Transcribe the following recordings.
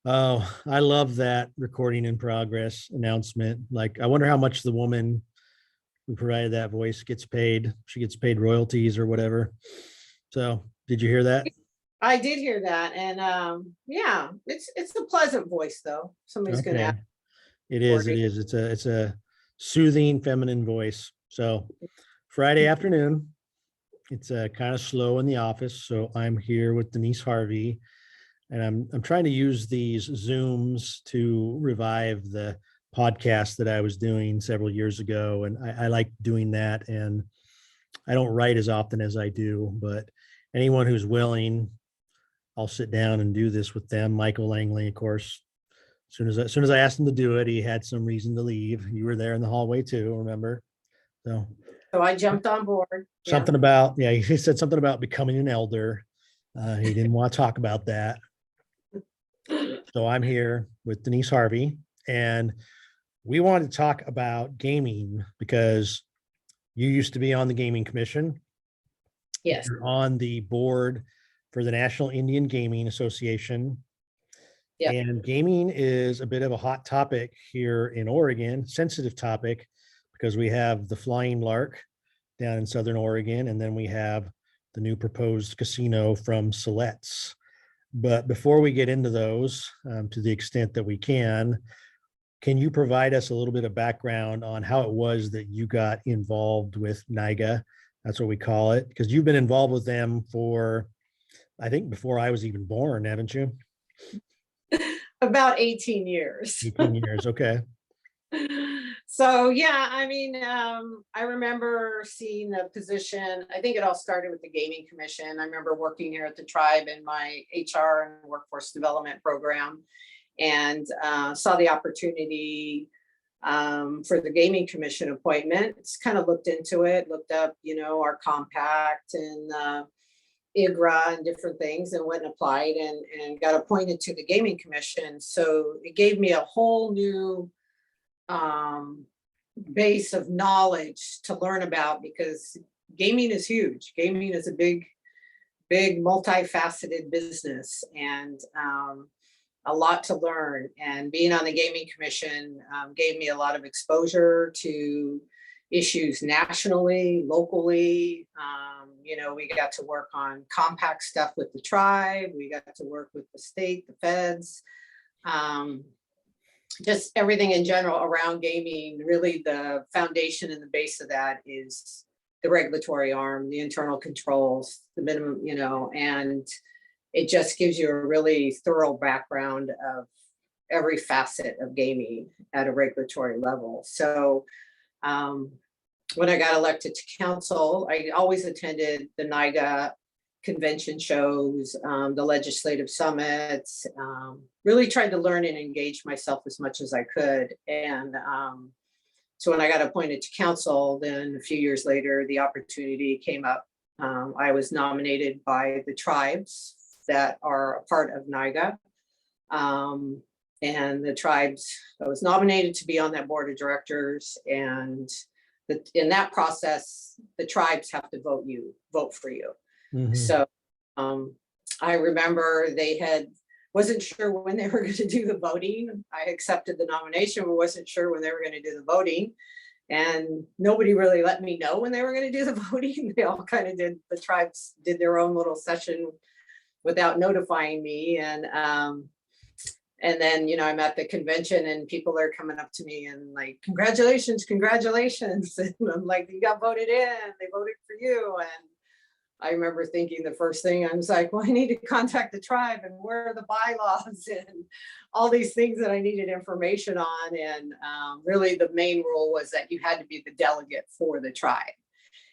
Oh, I love that recording in progress announcement. Like, I wonder how much the woman who provided that voice gets paid. She gets paid royalties or whatever. So, did you hear that? I did hear that, and yeah, it's a pleasant voice though. Somebody's going to ask Okay. It is. for It it. is. It's a soothing feminine voice. So, Friday afternoon, it's kind of slow in the office. So, I'm here with Denise Harvey, and I'm trying to use these Zooms to revive the podcast that I was doing several years ago, and I like doing that. And I don't write as often as I do, but anyone who's willing, I'll sit down and do this with them. Michael Langley, of course. As soon as I asked him to do it, he had some reason to leave. You were there in the hallway too, remember? So So I jumped on board. Yeah. something about, yeah, he said something about becoming an elder. He didn't want to talk about that. So I'm here with Denise Harvey, and we wanted to talk about gaming because you used to be on the gaming commission. Yes. You're on the board for the National Indian Gaming Association. Yeah. And gaming is a bit of a hot topic here in Oregon, sensitive topic, because we have the Flying Lark down in Southern Oregon, and then we have the new proposed casino from Siletz. But before we get into those, to the extent that we can you provide us a little bit of background on how it was that you got involved with NIGA? That's what we call it, because you've been involved with them for, I think, before I was even born, haven't you? About 18 years. 18 years. Okay. So yeah, I mean, I remember seeing the position. I think it all started with the Gaming Commission. I remember working here at the tribe in my HR and workforce development program, and saw the opportunity for the Gaming Commission appointment. It's kind of looked into it, looked up, our compact and IGRA and different things, and went and applied and got appointed to the Gaming Commission. So it gave me a whole new base of knowledge to learn about, because gaming is huge. Gaming is a big, multifaceted business, and a lot to learn. And being on the Gaming Commission gave me a lot of exposure to issues nationally, locally. We got to work on compact stuff with the tribe. We got to work with the state, the feds, just everything in general around gaming. Really, the foundation and the base of that is the regulatory arm, the internal controls, the minimum, and it just gives you a really thorough background of every facet of gaming at a regulatory level. So when I got elected to council, I always attended the NIGA convention shows, the legislative summits, really tried to learn and engage myself as much as I could. And so when I got appointed to council, then a few years later, the opportunity came up. I was nominated by the tribes that are a part of NIGA. And the tribes, I was nominated to be on that board of directors. And in that process, the tribes have to vote for you. Mhm. So I remember wasn't sure when they were going to do the voting. I accepted the nomination, but wasn't sure when they were going to do the voting. And nobody really let me know when they were going to do the voting. They all kind of the tribes did their own little session without notifying me. And then, I'm at the convention and people are coming up to me and like, congratulations. And I'm like, you got voted in, they voted for you. And I remember thinking the first thing, I was like, well, I need to contact the tribe, and where are the bylaws and all these things that I needed information on. And really the main rule was that you had to be the delegate for the tribe.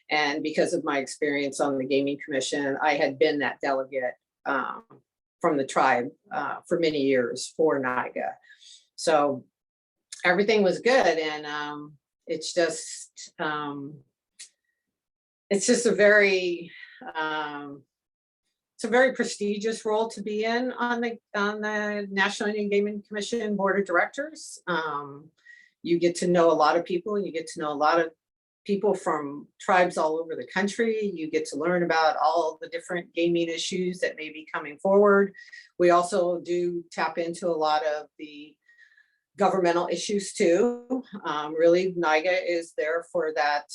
And because of my experience on the Gaming Commission, I had been that delegate from the tribe for many years for NIGA. So everything was good. And it's just a very prestigious role to be in on the National Indian Gaming Commission Board of Directors. You get to know a lot of people. You get to know a lot of people from tribes all over the country. You get to learn about all the different gaming issues that may be coming forward. We also do tap into a lot of the governmental issues too. Really, NIGA is there for that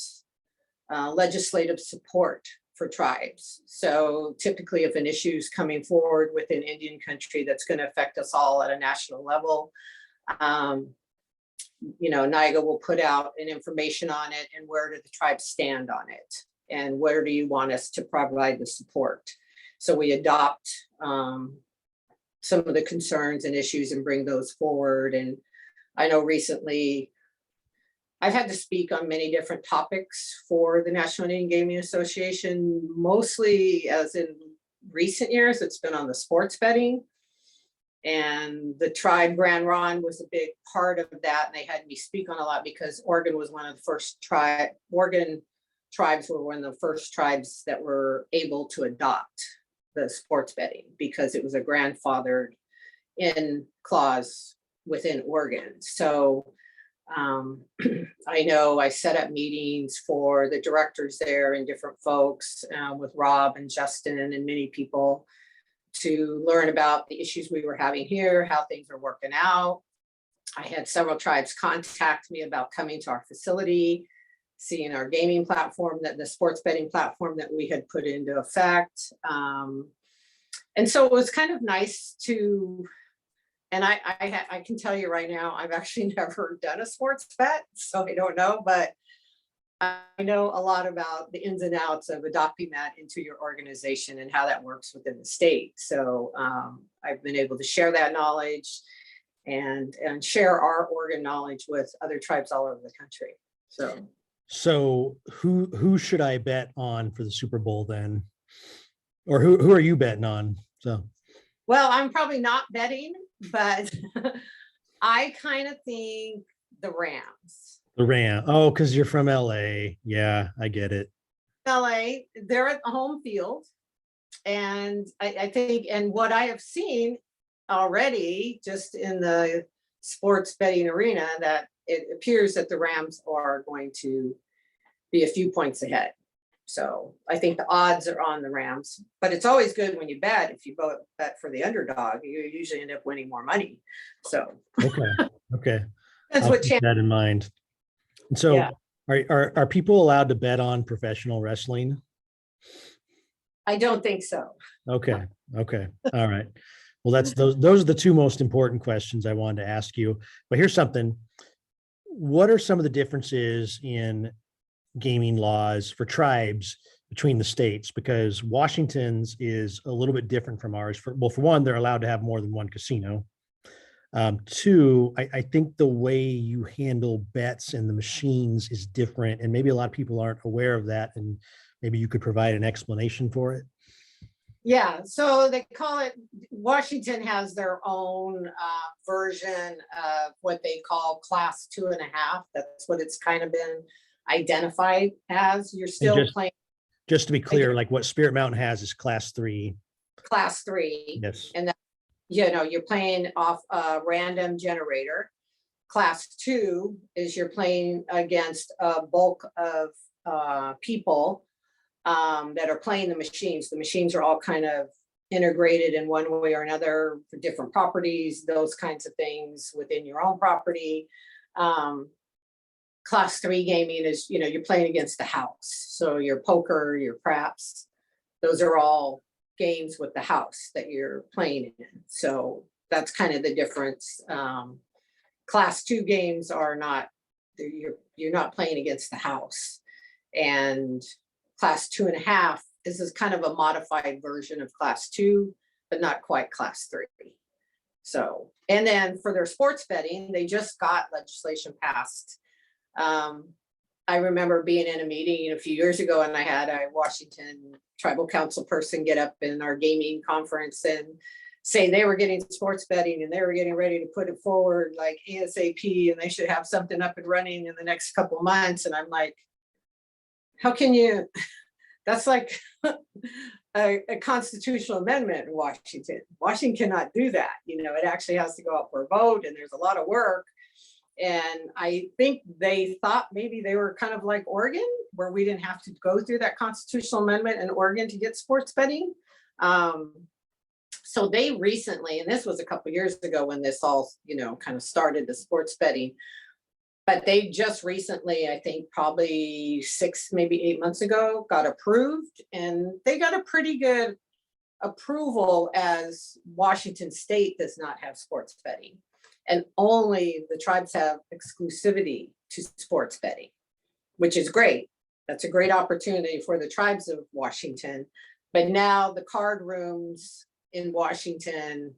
legislative support for tribes. So typically if an issue is coming forward within Indian country that's going to affect us all at a national level, NIGA will put out an information on it and where do the tribes stand on it and where do you want us to provide the support. So we adopt some of the concerns and issues and bring those forward. And I know recently I've had to speak on many different topics for the National Indian Gaming Association, mostly as in recent years, it's been on the sports betting. And the tribe Grand Ronde was a big part of that. And they had me speak on a lot because Oregon was one of the first Oregon tribes were one of the first tribes that were able to adopt the sports betting because it was a grandfathered in clause within Oregon. So I know I set up meetings for the directors there and different folks with Rob and Justin and many people to learn about the issues we were having here, how things are working out. I had several tribes contact me about coming to our facility, seeing our gaming platform, that the sports betting platform that we had put into effect. And so it was kind of nice to, and I can tell you right now, I've actually never done a sports bet, so I don't know, but I know a lot about the ins and outs of adopting that into your organization and how that works within the state. So I've been able to share that knowledge and share our Oregon knowledge with other tribes all over the country. So who should I bet on for the Super Bowl then? Or who are you betting on? Well, I'm probably not betting, but I kind of think the Rams. The Ram. Oh, because you're from LA. Yeah, I get it. LA, they're at the home field. And I think, and what I have seen already just in the sports betting arena, that it appears that the Rams are going to be a few points ahead. So I think the odds are on the Rams, but it's always good when you bet. If you bet for the underdog, you usually end up winning more money. So okay, that's I'll what keep that in mind. And so, yeah. are people allowed to bet on professional wrestling? I don't think so. Okay, all right. Well, those are the two most important questions I wanted to ask you. But here's something: what are some of the differences in gaming laws for tribes between the states? Because Washington's is a little bit different from ours. For one, they're allowed to have more than one casino. Two, I think the way you handle bets and the machines is different, and maybe a lot of people aren't aware of that, and maybe you could provide an explanation for it. Yeah, so they call it, Washington has their own version of what they call class 2.5. That's what it's kind of been identified as. You're still playing. Just to be clear, like what Spirit Mountain has is class 3. Class 3. Yes. And that, you're playing off a random generator. Class 2 is you're playing against a bulk of people that are playing the machines. The machines are all kind of integrated in one way or another for different properties, those kinds of things within your own property. Class 3 gaming is, you're playing against the house. So your poker, your craps, those are all games with the house that you're playing in. So that's kind of the difference. Class 2 games are not, you're not playing against the house. And class 2.5, this is kind of a modified version of class 2, but not quite class 3. So, and then for their sports betting, they just got legislation passed. I remember being in a meeting a few years ago, and I had a Washington tribal council person get up in our gaming conference and say they were getting sports betting and they were getting ready to put it forward like ASAP, and they should have something up and running in the next couple of months. And I'm like, how can you, that's like a constitutional amendment in Washington. Washington cannot do that. It actually has to go up for a vote, and there's a lot of work. And I think they thought maybe they were kind of like Oregon, where we didn't have to go through that constitutional amendment in Oregon to get sports betting. So they recently, and this was a couple years ago when this all, kind of started, the sports betting, but they just recently, I think probably 6, maybe 8 months ago, got approved, and they got a pretty good approval, as Washington State does not have sports betting. And only the tribes have exclusivity to sports betting, which is great. That's a great opportunity for the tribes of Washington. But now the card rooms in Washington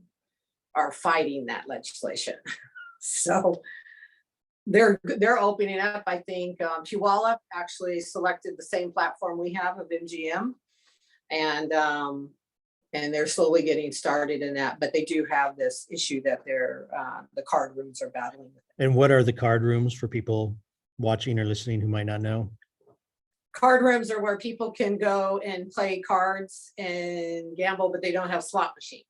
are fighting that legislation. So they're opening up. I think Puyallup actually selected the same platform we have of MGM, and they're slowly getting started in that. But they do have this issue that the card rooms are battling with. And what are the card rooms for people watching or listening who might not know? Card rooms are where people can go and play cards and gamble, but they don't have slot machines.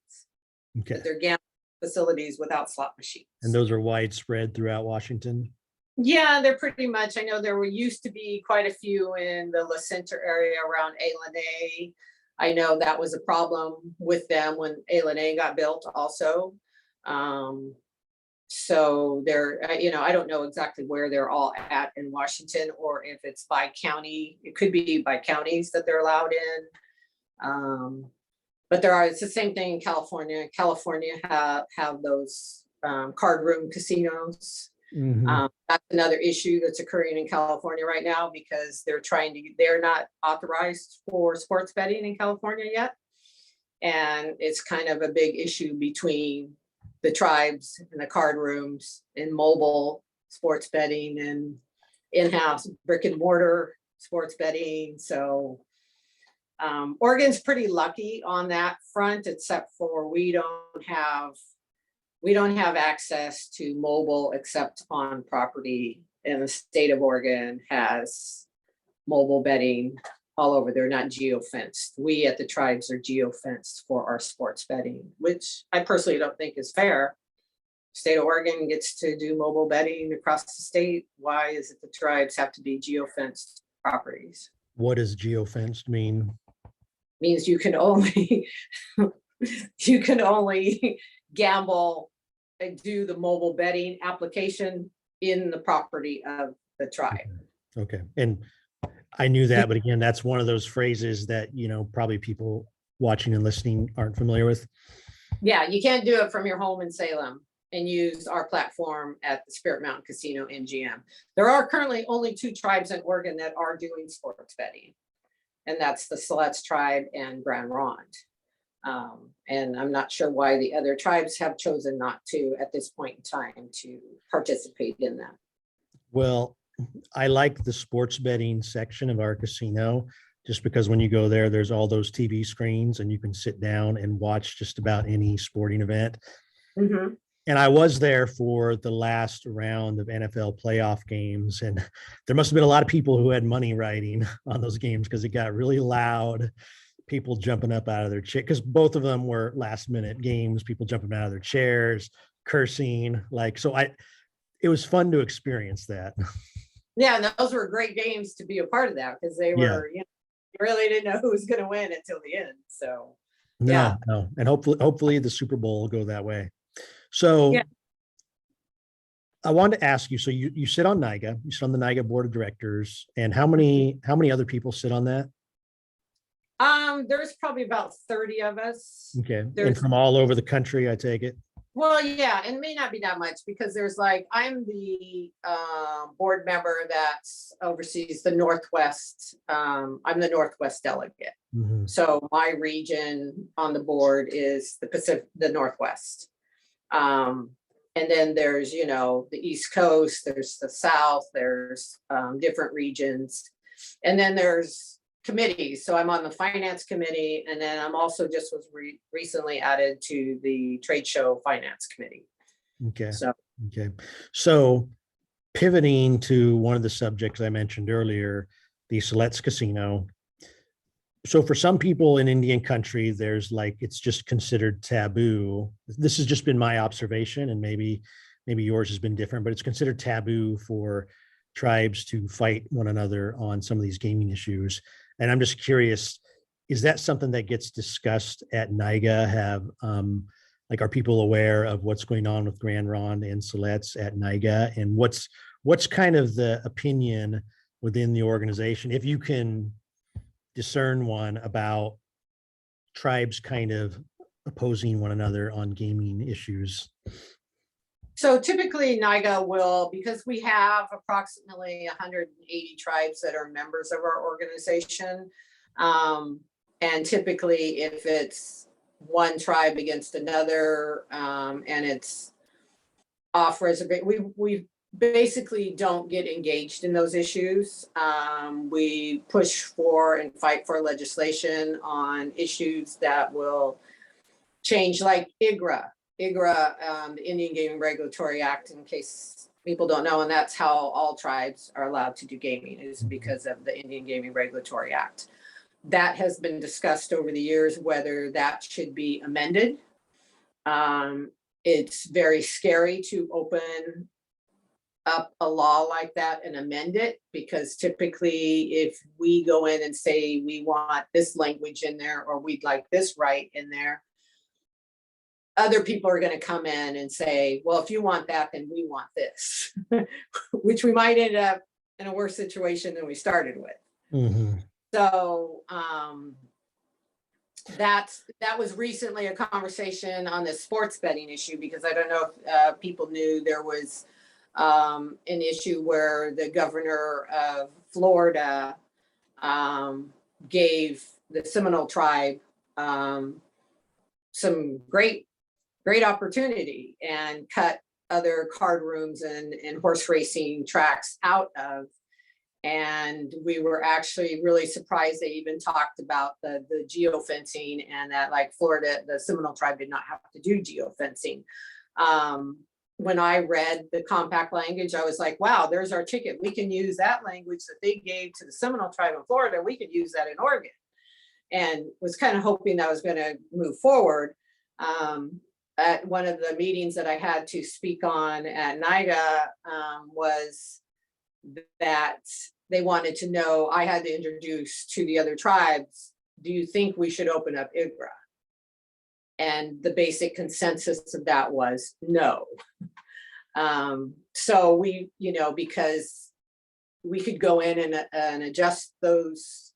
Okay. But they're gambling facilities without slot machines. And those are widespread throughout Washington? Yeah, they're pretty much. I know there used to be quite a few in the La Center area around A. I know that was a problem with them when A got built also. So they're, I don't know exactly where they're all at in Washington, or if it's by county. It could be by counties that they're allowed in. But it's the same thing in California. California have those card room casinos. Mm-hmm. That's another issue that's occurring in California right now, because they're not authorized for sports betting in California yet. And it's kind of a big issue between the tribes and the card rooms and mobile sports betting and in-house brick and mortar sports betting. So Oregon's pretty lucky on that front, except for we don't have access to mobile except on property, and the state of Oregon has mobile betting all over. They're not geo-fenced. We at the tribes are geo-fenced for our sports betting, which I personally don't think is fair. State of Oregon gets to do mobile betting across the state. Why is it the tribes have to be geo-fenced properties? What does geo-fenced mean? Means you can only gamble and do the mobile betting application in the property of the tribe. Okay. And I knew that, but again, that's one of those phrases that, probably people watching and listening aren't familiar with. Yeah, you can't do it from your home in Salem and use our platform at the Spirit Mountain Casino MGM. There are currently only 2 tribes in Oregon that are doing sports betting, and that's the Siletz tribe and Grand Ronde. And I'm not sure why the other tribes have chosen not to at this point in time to participate in that. Well, I like the sports betting section of our casino, just because when you go there, there's all those TV screens and you can sit down and watch just about any sporting event. Mm-hmm. And I was there for the last round of NFL playoff games, and there must have been a lot of people who had money riding on those games, because it got really loud. People jumping up out of their chair, because both of them were last minute games, people jumping out of their chairs, cursing. It was fun to experience that. Yeah, and those were great games to be a part of that, because they were, you really didn't know who was going to win until the end. So no. And hopefully the Super Bowl will go that way. So I wanted to ask you, so you sit on NIGA, you sit on the NIGA board of directors, and how many other people sit on that? There's probably about 30 of us. Okay. And from all over the country, I take it. Well, yeah, and it may not be that much, because I'm the board member that oversees the Northwest. I'm the Northwest delegate. Mm-hmm. So my region on the board is the Northwest. And then there's, the East Coast, there's the South, there's different regions. And then there's committees. So I'm on the finance committee, and then I'm also just was recently added to the trade show finance committee. Okay. So pivoting to one of the subjects I mentioned earlier, the Siletz Casino. So for some people in Indian country, there's it's just considered taboo. This has just been my observation, and maybe maybe yours has been different, but it's considered taboo for tribes to fight one another on some of these gaming issues. And I'm just curious, is that something that gets discussed at NIGA? Like, are people aware of what's going on with Grand Ronde and Siletz at NIGA? And what's kind of the opinion within the organization, if you can discern one, about tribes kind of opposing one another on gaming issues? So typically NIGA will, because we have approximately 180 tribes that are members of our organization. And typically if it's one tribe against another, and it's off reservation, we basically don't get engaged in those issues. We push for and fight for legislation on issues that will change, like IGRA, the Indian Gaming Regulatory Act, in case people don't know, and that's how all tribes are allowed to do gaming, is because of the Indian Gaming Regulatory Act. That has been discussed over the years, whether that should be amended. It's very scary to open up a law like that and amend it, because typically if we go in and say we want this language in there, or we'd like this right in there, other people are going to come in and say, well, if you want that, then we want this, which we might end up in a worse situation than we started with. Mm-hmm. So that was recently a conversation on the sports betting issue, because I don't know if people knew there was an issue where the governor of Florida gave the Seminole tribe some great opportunity and cut other card rooms and horse racing tracks out of. And we were actually really surprised they even talked about the geofencing, and that, like, Florida, the Seminole tribe did not have to do geofencing. When I read the compact language, I was like, wow, there's our ticket. We can use that language that they gave to the Seminole tribe in Florida. We could use that in Oregon. And was kind of hoping that was going to move forward. At one of the meetings that I had to speak on at NIGA, was that they wanted to know, I had to introduce to the other tribes, do you think we should open up IGRA? And the basic consensus of that was no. So we, because we could go in and adjust those,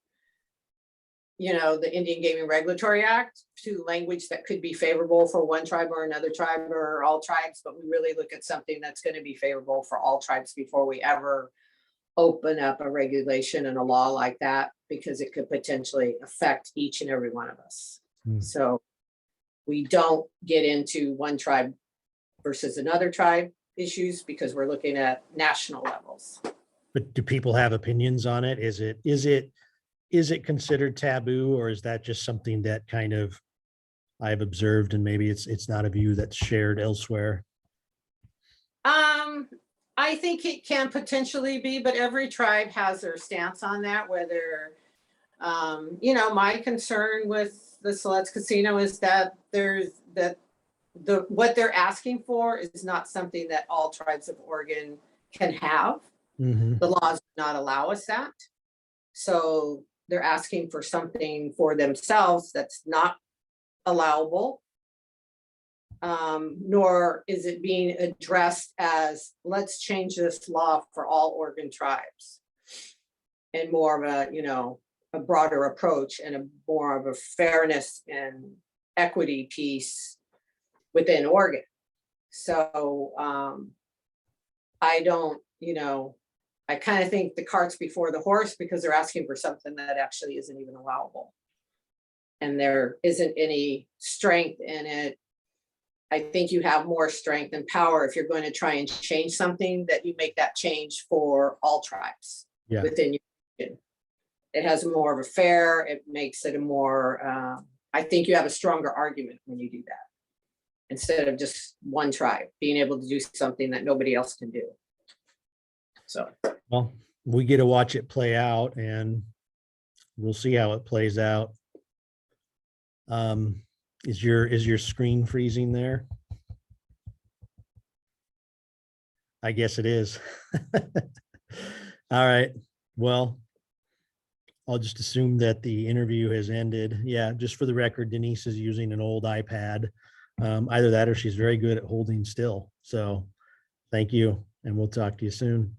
the Indian Gaming Regulatory Act to language that could be favorable for one tribe or another tribe or all tribes, but we really look at something that's going to be favorable for all tribes before we ever open up a regulation and a law like that, because it could potentially affect each and every one of us. So we don't get into one tribe versus another tribe issues, because we're looking at national levels. But do people have opinions on it? Is it considered taboo, or is that just something that kind of I've observed and maybe it's not a view that's shared elsewhere? I think it can potentially be, but every tribe has their stance on that. Whether, my concern with the Siletz Casino is that what they're asking for is not something that all tribes of Oregon can have. Mm-hmm. The laws do not allow us that. So they're asking for something for themselves that's not allowable. Nor is it being addressed as, let's change this law for all Oregon tribes, and more of a broader approach and a more of a fairness and equity piece within Oregon. So I don't, I kind of think the cart's before the horse, because they're asking for something that actually isn't even allowable. And there isn't any strength in it. I think you have more strength and power if you're going to try and change something, that you make that change for all tribes within your region. It has more of a fair, it makes it a more, I think you have a stronger argument when you do that, instead of just one tribe being able to do something that nobody else can do. So, well, we get to watch it play out, and we'll see how it plays out. Is your screen freezing there? I guess it is. All right. Well, I'll just assume that the interview has ended. Yeah, just for the record, Denise is using an old iPad. Either that or she's very good at holding still. So thank you, and we'll talk to you soon.